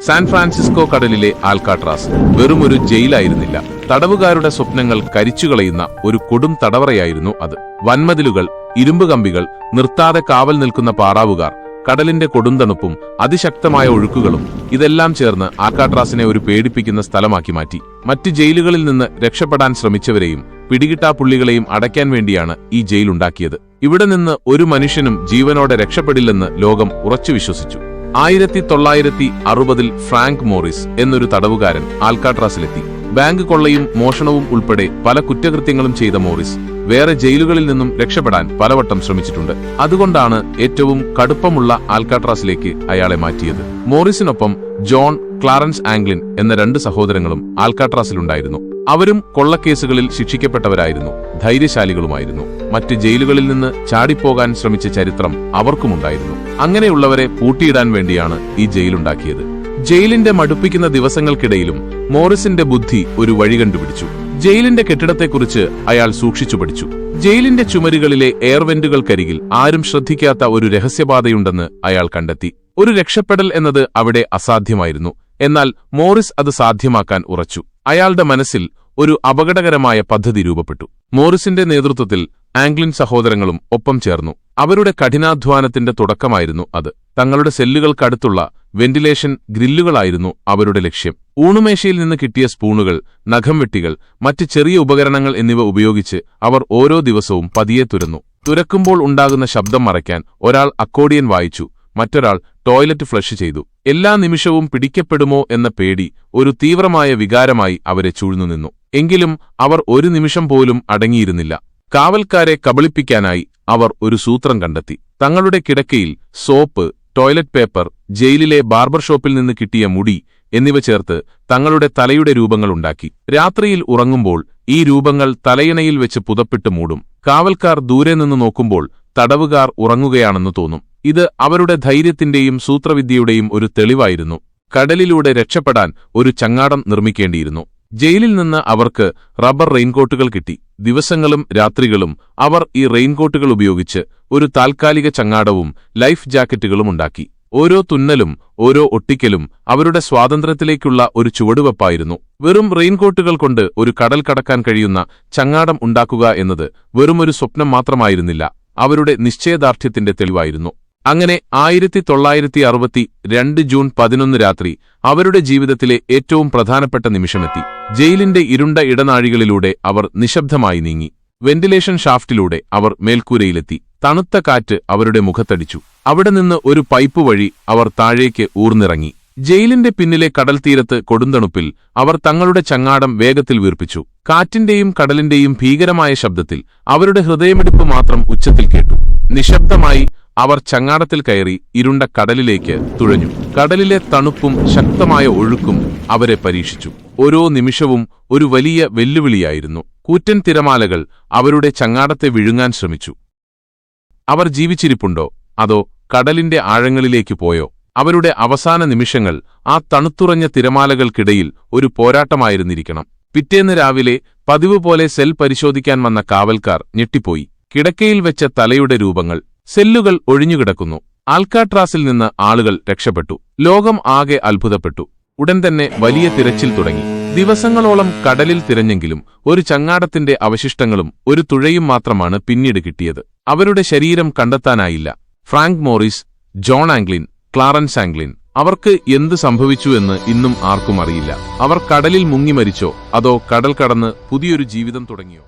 San Francisco കടലിലെ ആൽക്കാട്രാസ് വെറുമൊരു ജയിലായിരുന്നില്ല. തടവുകാരുടെ സ്വപ്നങ്ങൾ കരിച്ചുകളയുന്ന ഒരു കൊടും തടവറയായിരുന്നു അത്. വൻമതിലുകൾ, ഇരുമ്പ് കമ്പികൾ, നിർത്താതെ കാവൽ നിൽക്കുന്ന പാറാവുകാർ, കടലിന്റെ കൊടുന്തണുപ്പും അതിശക്തമായ ഒഴുക്കുകളും ഇതെല്ലാം ചേർന്ന് ആൽക്കാട്രാസിനെ ഒരു പേടിപ്പിക്കുന്ന സ്ഥലമാക്കി മാറ്റി. മറ്റ് ജയിലുകളിൽ നിന്ന് രക്ഷപ്പെടാൻ ശ്രമിച്ചവരെയും പിടികിട്ടാപ്പുള്ളികളെയും അടയ്ക്കാൻ വേണ്ടിയാണ് ഈ ജയിലുണ്ടാക്കിയത്. ഇവിടെ നിന്ന് ഒരു മനുഷ്യനും ജീവനോടെ രക്ഷപ്പെടില്ലെന്ന് ലോകം ഉറച്ചു വിശ്വസിച്ചു. 1960-ൽ ഫ്രാങ്ക് മോറിസ് എന്നൊരു തടവുകാരൻ ആൽക്കാട്രാസിലെത്തി. ബാങ്ക് കൊള്ളയും മോഷണവും ഉൾപ്പെടെ പല കുറ്റകൃത്യങ്ങളും ചെയ്ത മോറിസ് വേറെ ജയിലുകളിൽ നിന്നും രക്ഷപ്പെടാൻ പലവട്ടം ശ്രമിച്ചിട്ടുണ്ട്. അതുകൊണ്ടാണ് ഏറ്റവും കടുപ്പമുള്ള ആൽക്കാട്രാസിലേക്ക് അയാളെ മാറ്റിയത്. മോറിസിനൊപ്പം ജോൺ, ക്ലാരൻസ് ആംഗ്ലിൻ എന്ന 2 സഹോദരങ്ങളും ആൽക്കാട്രാസിലുണ്ടായിരുന്നു. അവരും കൊള്ളക്കേസുകളിൽ ശിക്ഷിക്കപ്പെട്ടവരായിരുന്നു, ധൈര്യശാലികളുമായിരുന്നു. മറ്റ് ജയിലുകളിൽ നിന്ന് ചാടിപ്പോകാൻ ശ്രമിച്ച ചരിത്രം അവർക്കുമുണ്ടായിരുന്നു. അങ്ങനെയുള്ളവരെ പൂട്ടിയിടാൻ വേണ്ടിയാണ് ഈ ജയിലുണ്ടാക്കിയത്. ജയിലിന്റെ മടുപ്പിക്കുന്ന ദിവസങ്ങൾക്കിടയിലും മോറിസിന്റെ ബുദ്ധി ഒരു വഴി കണ്ടുപിടിച്ചു. ജയിലിന്റെ കെട്ടിടത്തെക്കുറിച്ച് അയാൾ സൂക്ഷിച്ചു പഠിച്ചു. ജയിലിന്റെ ചുമരുകളിലെ എയർവെന്റുകൾക്കരികിൽ ആരും ശ്രദ്ധിക്കാത്ത ഒരു രഹസ്യപാതയുണ്ടെന്ന് അയാൾ കണ്ടെത്തി. ഒരു രക്ഷപ്പെടൽ എന്നത് അവിടെ അസാധ്യമായിരുന്നു. എന്നാൽ മോറിസ് അത് സാധ്യമാക്കാൻ ഉറച്ചു. അയാളുടെ മനസ്സിൽ ഒരു അപകടകരമായ പദ്ധതി രൂപപ്പെട്ടു. മോറിസിന്റെ നേതൃത്വത്തിൽ ആംഗ്ലിൻ സഹോദരങ്ങളും ഒപ്പം ചേർന്നു. അവരുടെ കഠിനാധ്വാനത്തിന്റെ തുടക്കമായിരുന്നു അത്. തങ്ങളുടെ സെല്ലുകൾക്കടുത്തുള്ള വെന്റിലേഷൻ ഗ്രില്ലുകളായിരുന്നു അവരുടെ ലക്ഷ്യം. ഊണുമേശയിൽ നിന്ന് കിട്ടിയ സ്പൂണുകൾ, നഖം വെട്ടികൾ, മറ്റ് ചെറിയ ഉപകരണങ്ങൾ എന്നിവ ഉപയോഗിച്ച് അവർ ഓരോ ദിവസവും പതിയെ തുരന്നു. തുരക്കുമ്പോൾ ഉണ്ടാകുന്ന ശബ്ദം മറയ്ക്കാൻ ഒരാൾ അക്കോർഡിയൻ വായിച്ചു, മറ്റൊരാൾ ടോയ്ലറ്റ് ഫ്ലഷ് ചെയ്തു. എല്ലാ നിമിഷവും പിടിക്കപ്പെടുമോ എന്ന പേടി ഒരു തീവ്രമായ വികാരമായി അവരെ ചൂഴ്ന്നുനിന്നു. എങ്കിലും അവർ ഒരു നിമിഷം പോലും അടങ്ങിയിരുന്നില്ല. കാവൽക്കാരെ കബളിപ്പിക്കാനായി അവർ ഒരു സൂത്രം കണ്ടെത്തി. തങ്ങളുടെ കിടക്കയിൽ സോപ്പ്, ടോയ്ലറ്റ് പേപ്പർ, ജയിലിലെ ബാർബർ ഷോപ്പിൽ നിന്ന് കിട്ടിയ മുടി എന്നിവ ചേർത്ത് തങ്ങളുടെ തലയുടെ രൂപങ്ങളുണ്ടാക്കി. രാത്രിയിൽ ഉറങ്ങുമ്പോൾ ഈ രൂപങ്ങൾ തലയിണയിൽ വെച്ച് പുതപ്പിട്ട് മൂടും. കാവൽക്കാർ ദൂരെ നിന്ന് നോക്കുമ്പോൾ തടവുകാർ ഉറങ്ങുകയാണെന്ന് തോന്നും. ഇത് അവരുടെ ധൈര്യത്തിന്റെയും സൂത്രവിദ്യയുടെയും ഒരു തെളിവായിരുന്നു. കടലിലൂടെ രക്ഷപ്പെടാൻ ഒരു ചങ്ങാടം നിർമ്മിക്കേണ്ടിയിരുന്നു. ജയിലിൽ നിന്ന് അവർക്ക് റബ്ബർ റെയിൻകോട്ടുകൾ കിട്ടി. ദിവസങ്ങളും രാത്രികളും അവർ ഈ റെയിൻകോട്ടുകൾ ഉപയോഗിച്ച് ഒരു താൽക്കാലിക ചങ്ങാടവും ലൈഫ് ജാക്കറ്റുകളും ഉണ്ടാക്കി. ഓരോ തുന്നലും ഓരോ ഒട്ടിക്കലും അവരുടെ സ്വാതന്ത്ര്യത്തിലേക്കുള്ള ഒരു ചുവടുവെപ്പായിരുന്നു. വെറും റെയിൻകോട്ടുകൾ കൊണ്ട് ഒരു കടൽ കടക്കാൻ കഴിയുന്ന ചങ്ങാടം ഉണ്ടാക്കുക എന്നത് വെറുമൊരു സ്വപ്നം മാത്രമായിരുന്നില്ല, അവരുടെ നിശ്ചയദാർഢ്യത്തിന്റെ തെളിവായിരുന്നു. അങ്ങനെ 1962 ജൂൺ 11 രാത്രി അവരുടെ ജീവിതത്തിലെ ഏറ്റവും പ്രധാനപ്പെട്ട നിമിഷമെത്തി. ജയിലിന്റെ ഇരുണ്ട ഇടനാഴികളിലൂടെ അവർ നിശബ്ദമായി നീങ്ങി. വെന്റിലേഷൻ ഷാഫ്റ്റിലൂടെ അവർ മേൽക്കൂരയിലെത്തി. തണുത്ത കാറ്റ് അവരുടെ മുഖത്തടിച്ചു. അവിടെ നിന്ന് ഒരു പൈപ്പ് വഴി അവർ താഴേക്ക് ഊർന്നിറങ്ങി. ജയിലിന്റെ പിന്നിലെ കടൽത്തീരത്ത് കൊടുന്തണുപ്പിൽ അവർ തങ്ങളുടെ ചങ്ങാടം വേഗത്തിൽ വീർപ്പിച്ചു. കാറ്റിന്റെയും കടലിന്റെയും ഭീകരമായ ശബ്ദത്തിൽ അവരുടെ ഹൃദയമിടിപ്പ് മാത്രം ഉച്ചത്തിൽ കേട്ടു. നിശബ്ദമായി അവർ ചങ്ങാടത്തിൽ കയറി ഇരുണ്ട കടലിലേക്ക് തുഴഞ്ഞു. കടലിലെ തണുപ്പും ശക്തമായ ഒഴുക്കും അവരെ പരീക്ഷിച്ചു. ഓരോ നിമിഷവും ഒരു വലിയ വെല്ലുവിളിയായിരുന്നു. കൂറ്റൻ തിരമാലകൾ അവരുടെ ചങ്ങാടത്തെ വിഴുങ്ങാൻ ശ്രമിച്ചു. അവർ ജീവിച്ചിരിപ്പുണ്ടോ അതോ കടലിന്റെ ആഴങ്ങളിലേക്ക് പോയോ? അവരുടെ അവസാന നിമിഷങ്ങൾ ആ തണുത്തുറഞ്ഞ തിരമാലകൾക്കിടയിൽ ഒരു പോരാട്ടമായിരുന്നിരിക്കണം. പിറ്റേന്ന് രാവിലെ പതിവ് പോലെ സെൽ പരിശോധിക്കാൻ വന്ന കാവൽക്കാർ ഞെട്ടിപ്പോയി. കിടക്കയിൽ വെച്ച തലയുടെ രൂപങ്ങൾ, സെല്ലുകൾ ഒഴിഞ്ഞുകിടക്കുന്നു. ആൽക്കാട്രാസിൽ നിന്ന് ആളുകൾ രക്ഷപ്പെട്ടു. ലോകം ആകെ അത്ഭുതപ്പെട്ടു. ഉടൻ തന്നെ വലിയ തിരച്ചിൽ തുടങ്ങി. ദിവസങ്ങളോളം കടലിൽ തിരഞ്ഞെങ്കിലും ഒരു ചങ്ങാടത്തിന്റെ അവശിഷ്ടങ്ങളും ഒരു തുഴയും മാത്രമാണ് പിന്നീട് കിട്ടിയത്. അവരുടെ ശരീരം കണ്ടെത്താനായില്ല. Frank Morris, John Anglin, Clarence Anglin, അവർക്ക് എന്ത് സംഭവിച്ചു എന്ന് ഇന്നും ആർക്കും അറിയില്ല. അവർ കടലിൽ മുങ്ങി മരിച്ചോ അതോ കടൽ കടന്ന് പുതിയൊരു ജീവിതം തുടങ്ങിയോ?